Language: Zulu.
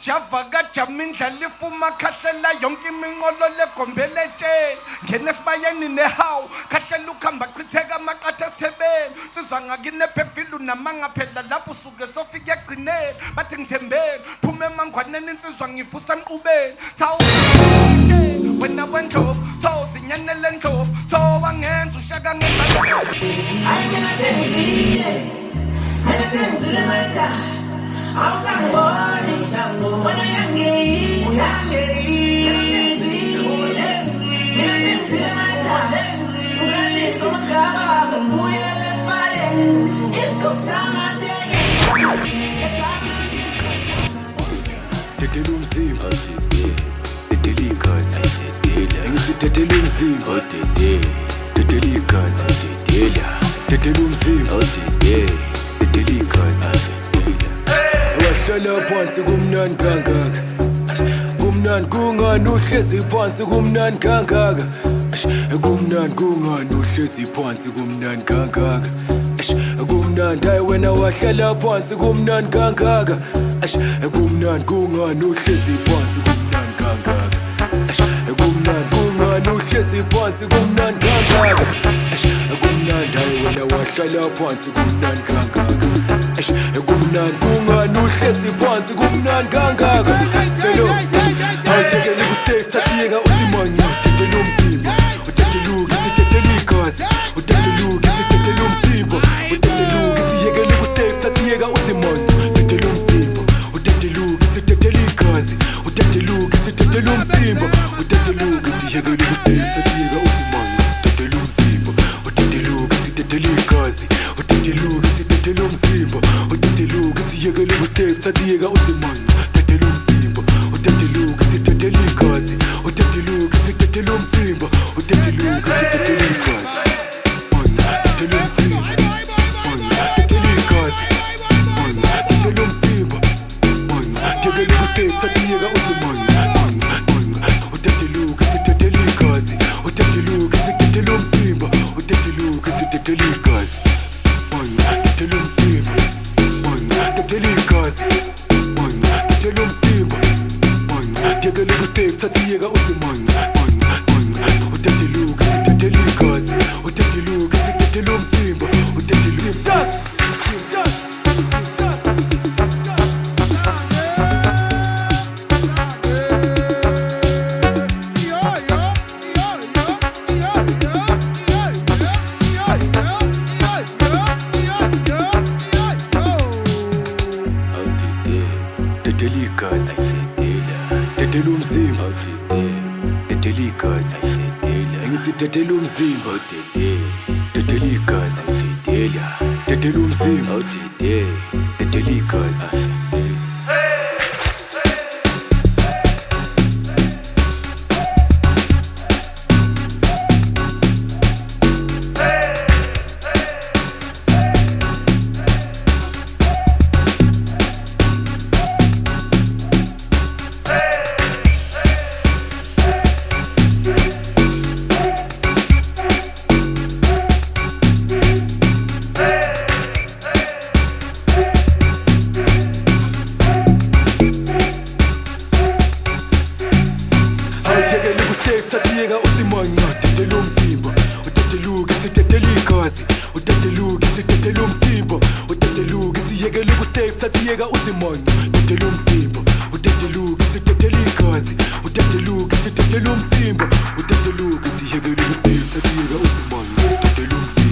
Java Gajamin Kalifuma Katela Yonki Mingolo Legombele Chain Genesbayani Nehau Katelukamba Kritega Makata Tebe Susanga Gine Pefilu Namanga Pela Lapusuga Sofia Grine Batin Tembe Pumeman Kwanen Swangi Fusan Ube Tau when I went off Toes in Yanel Cove Towang and to Shagang I'm gonna send it I'm send to the Mata I'm somebody when I'm young Tetelumzimba tetelikazi ngithi tetelumzimba tetelikazi tetelumzimba tetelikazi wahlala phansi kumnandi kangaka kumnandi kungani uhlezi phansi kumnandi kangaka kumnandi kungani uhlezi phansi kumnandi kangaka kumnandi hayi wena wahlala phansi kumnandi kangaka kumnandi kungani uhlezi phansi kumnandi kangaka kumnandi kungani uhlezi phansi kumnandi kangaka kumnandi hayi wena wahlala phansi kumnandi kangaka kumnandi kungani uhlezi phansi kumnandi kangaka felo awushekeli kustave thathiyeka uthi manya tetelumzimba uteteluka sitetelikazi uteteluka sitetelumzimba uteteluka siyekeli kustave thathiyeka uthi manya tetelumzimba uteteluka sitetelikazi uteteluka sitetelumzimba uteteluka siyekeli kustave thathiyeka uthi manya tetelumzimba uteteluka sitetelikazi uteteluka sitetelumzimba uteteluka siyekeli kustave thathiyeka uthi manya tetelumzimba uteteluka sitetelikazi uteteluka sitetelumzimba uteteluka sitetelikazi manya tetelumzimba manya tetelikazi manya tetelumzimba manya yekeli kustave thathiyeka uthi manya uteteluka sitetelikazi uteteluka sitetelumzimba uteteluka sitetelikazi manya tetelumzimba manya tetelikazi manya tetelumzimba manya yekeli kustave thathiyeka uthi manya uteteluka sitetelikazi uteteluka sitetelumzimba uteteluka tetelikazi tetelumzimba tetelikazi ngithi tetelumzimba tetelikazi tetelumzimba tetelikazi thathiyeka uthi manya tetelumzimba uteteluka sitetelikazi uteteluka sitetelumzimba uteteluka siyekeli kustave thathiyeka uthi manya tetelumzimba uteteluka sitetelikazi uteteluka sitetelumzimba uteteluka siyekeli kustave thathiyeka uthi manya tetelumzimba